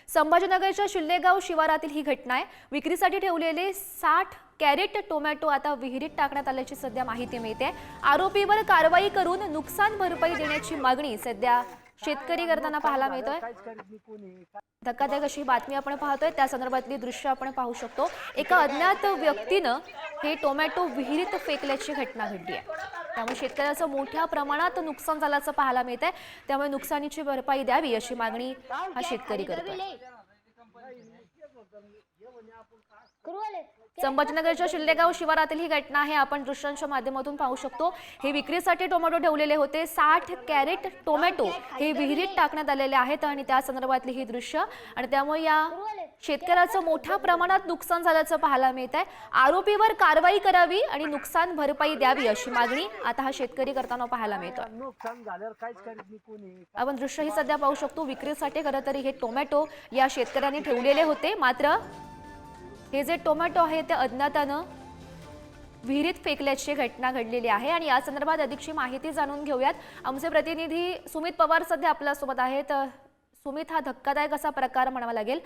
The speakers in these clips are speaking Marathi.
संभाजीनगरच्या शिल्लेगाव शिवारातील ही घटना आहे। विक्रीसाठी ठेवलेले 60 कॅरेट टोमॅटो आता विहिरीत टाकण्यात आल्याची सध्या माहिती मिळते। आरोपीवर कारवाई करून नुकसान भरपाई देण्याची मागणी सध्या शेतकरी करताना पाहायला मिळतोय। धक्कादायक अशी बातमी आपण पाहतोय, त्या संदर्भातली दृश्य आपण पाहू शकतो। एका अज्ञात व्यक्तीनं हे टोमॅटो विहिरीत फेकल्याची घटना घडली आहे। त्यामुळे शेतकऱ्याचं मोठ्या प्रमाणात नुकसान झाल्याचं पाहायला मिळतंय। त्यामुळे नुकसानीची भरपाई द्यावी अशी मागणी हा शेतकरी करतोय। संभाजीनगरच्या शिल्लेगाव शिवारातील ही घटना आहे, आपण दृश्यांच्या माध्यमातून पाहू शकतो। हे विक्रीसाठी टोमॅटो ठेवलेले होते। 60 कॅरेट टोमॅटो हे विहिरीत टाकण्यात आलेले आहेत आणि त्या संदर्भातली ही दृश्य आणि त्यामुळे या शेतकऱ्याचं मोठ्या प्रमाणात नुकसान झाल्याचं पाहायला मिळतंय। आरोपीवर कारवाई करावी आणि नुकसान भरपाई द्यावी अशी मागणी आता हा शेतकरी करताना पाहायला मिळतोय। आपण दृश्य ही सध्या पाहू शकतो। विक्रीसाठी खरं तर हे टोमॅटो या शेतकऱ्यांनी ठेवलेले होते, मात्र हे जे टोमॅटो आहे ते अज्ञातानं विहिरीत फेकल्याची घटना घडलेली आहे आणि या संदर्भात अधिकची माहिती जाणून घेऊयात। आमचे प्रतिनिधी सुमित पवार सध्या आपल्या सोबत आहेत। सुमित, हा धक्कादायक असा प्रकार म्हणावा लागेल।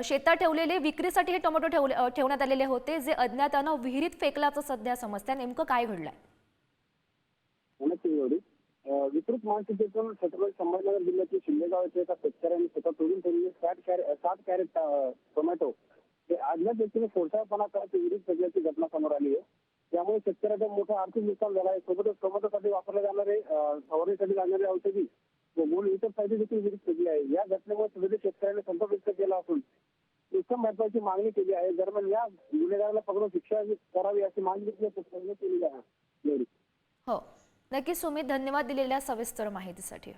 शेतात ठेवलेले विक्रीसाठी हे टोमॅटो ठेवण्यात आलेले होते, जे अज्ञातानं विहिरीत फेकल्याचं सध्या समजतंय। नेमकं काय घडलंय? विकृत मानसिकतेतून छत्रपती संभाजीनगर जिल्ह्यातील शिल्लेगाव येथे एका शेतकऱ्यांनी स्वतः तोडून ठेवलेले 60 कॅरेट टोमॅटो ते अज्ञात व्यक्तीने सोडसाळपणा करत विहिरीत फेकल्याची घटना समोर आली आहे। त्यामुळे शेतकऱ्याचं मोठं आर्थिक नुकसान झालं आहे। सोबतच टोमॅटोसाठी वापरले जाणारे फवारणीसाठी लागणारी औषधी व मूळ इतर साहित्य देखील विहिरीत फेकले आहे। या घटनेमुळे सुरक्षित शेतकऱ्यांनी संताप व्यक्त केला असून नुकसान भरपाईची मागणी केली आहे। दरम्यान या गुन्हेगाराला पकडून शिक्षा करावी अशी मागणी शेतकऱ्यांनी केली आहे। हो, नक्की सुमित, धन्यवाद दिलेल्या सविस्तर माहितीसाठी।